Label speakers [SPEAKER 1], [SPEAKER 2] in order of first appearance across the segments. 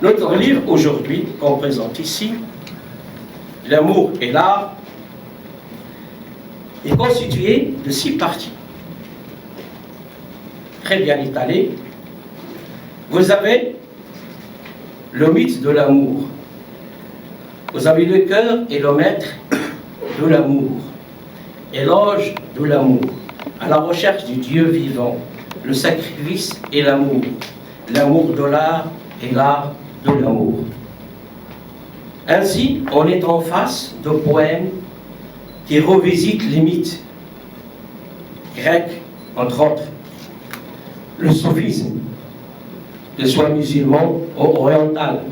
[SPEAKER 1] Notre livre aujourd'hui, qu'on présente ici, L'amour et l'art, est constitué de 6 parties. Très bien étalées. Vous avez le mythe de l'amour. Vous avez le cœur et le maître de l'amour. Éloge de l'amour. À la recherche du Dieu vivant. Le sacrifice et l'amour. L'amour de l'art et l'art de l'amour. Ainsi, on est en face de poèmes qui revisitent les mythes grecs, entre autres, le soufisme, que ce soit musulman ou oriental,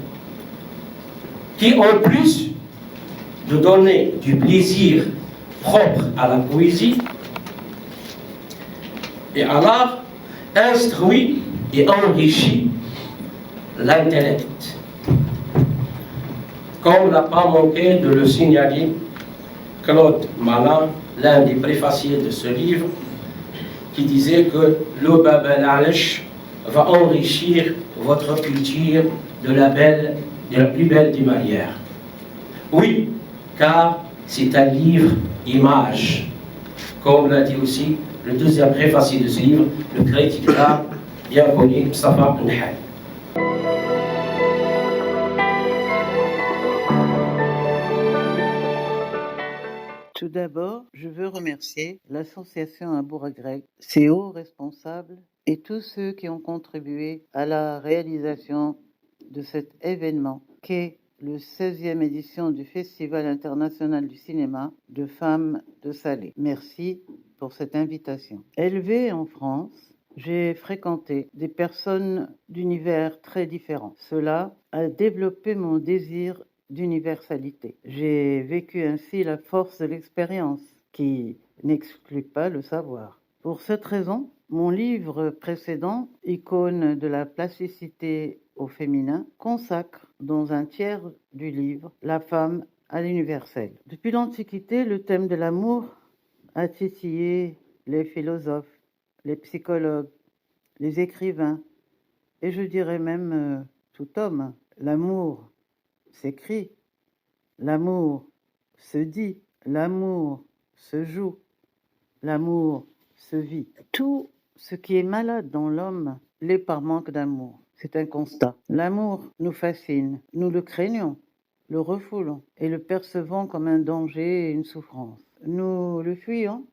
[SPEAKER 1] qui en plus de donner du plaisir propre à la poésie et à l'art, instruit et enrichit l'intellect. Comme n'a pas manqué de le signaler Claude Malin, l'un des préfaciers de ce livre, qui disait que le Bab al-Alish va enrichir votre culture de la plus belle des manières. Oui, car c'est un livre image, comme l'a dit aussi le deuxième préfacier de ce livre, le critique d'art bien connu Mustafa Nahal.
[SPEAKER 2] Tout d'abord, je veux remercier l'association Aboura Grec, ses hauts responsables et tous ceux qui ont contribué à la réalisation de cet événement qu'est le 16e édition du Festival international du cinéma de femmes de Salé. Merci pour cette invitation. Élevée en France, j'ai fréquenté des personnes d'univers très différents. Cela a développé mon désir d'universalité. J'ai vécu ainsi la force de l'expérience qui n'exclut pas le savoir. Pour cette raison, mon livre précédent, Icône de la plasticité au féminin, consacre dans un tiers du livre la femme à l'universel. Depuis l'Antiquité, le thème de l'amour a titillé les philosophes, les psychologues, les écrivains, et je dirais même tout homme. L'amour s'écrit, l'amour se dit, l'amour se joue, l'amour se vit. Tout ce qui est malade dans l'homme l'est par manque d'amour. C'est un constat. L'amour nous fascine, nous le craignons, le refoulons et le percevons comme un danger et une souffrance. Nous le fuyons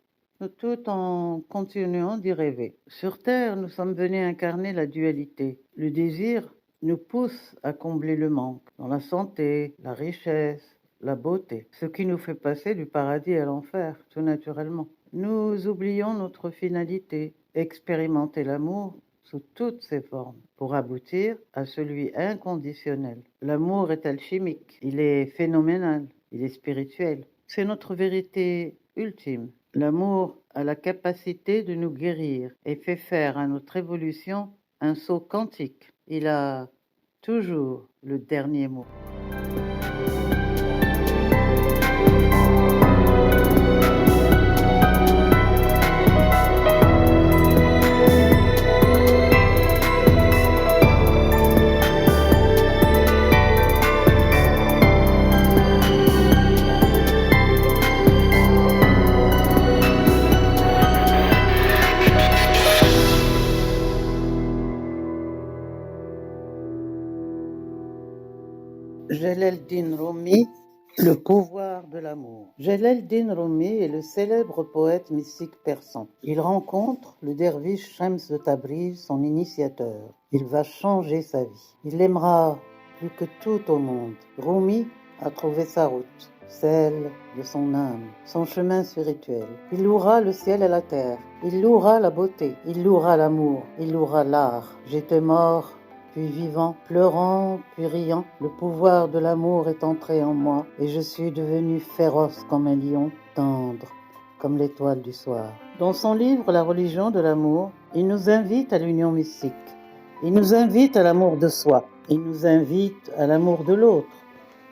[SPEAKER 2] tout en continuant d'y rêver. Sur Terre, nous sommes venus incarner la dualité. Le désir nous pousse à combler le manque dans la santé, la richesse, la beauté, ce qui nous fait passer du paradis à l'enfer, tout naturellement. Nous oublions notre finalité, expérimenter l'amour sous toutes ses formes, pour aboutir à celui inconditionnel. L'amour est alchimique, il est phénoménal, il est spirituel. C'est notre vérité ultime. L'amour a la capacité de nous guérir et fait faire à notre évolution un saut quantique. Il a toujours le dernier mot. Jalaluddin Rumi, le pouvoir de l'amour. Jalaluddin Rumi est le célèbre poète mystique persan. Il rencontre le derviche Shams de Tabriz, son initiateur. Il va changer sa vie. Il l'aimera plus que tout au monde. Rumi a trouvé sa route, celle de son âme, son chemin spirituel. Il louera le ciel et la terre. Il louera la beauté. Il louera l'amour. Il louera l'art. J'étais mort, puis vivant, pleurant, puis riant, le pouvoir de l'amour est entré en moi et je suis devenu féroce comme un lion, tendre comme l'étoile du soir. Dans son livre La religion de l'amour, il nous invite à l'union mystique. Il nous invite à l'amour de soi. Il nous invite à l'amour de l'autre.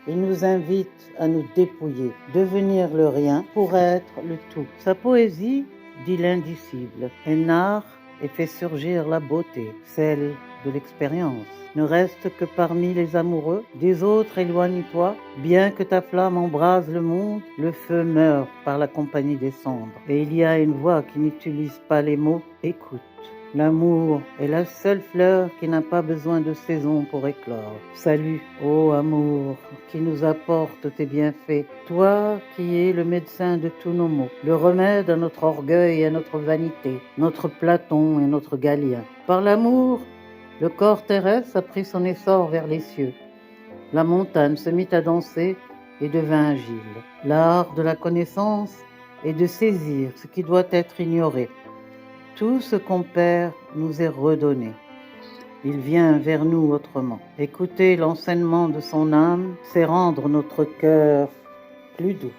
[SPEAKER 2] Il nous invite à nous dépouiller, devenir le rien pour être le tout. Sa poésie dit l'indicible. Elle narre et fait surgir la beauté, celle de l'expérience. Ne reste que parmi les amoureux, des autres éloigne-toi, bien que ta flamme embrase le monde, le feu meurt par la compagnie des cendres. Et il y a une voix qui n'utilise pas les mots, écoute. L'amour est la seule fleur qui n'a pas besoin de saison pour éclore. Salut, ô amour, qui nous apporte tes bienfaits, toi qui es le médecin de tous nos maux, le remède à notre orgueil et à notre vanité, notre Platon et notre Galien. Par l'amour, le corps terrestre a pris son essor vers les cieux. La montagne se mit à danser et devint agile. L'art de la connaissance est de saisir ce qui doit être ignoré. Tout ce qu'on perd nous est redonné. Il vient vers nous autrement. Écouter l'enseignement de son âme, c'est rendre notre cœur plus doux.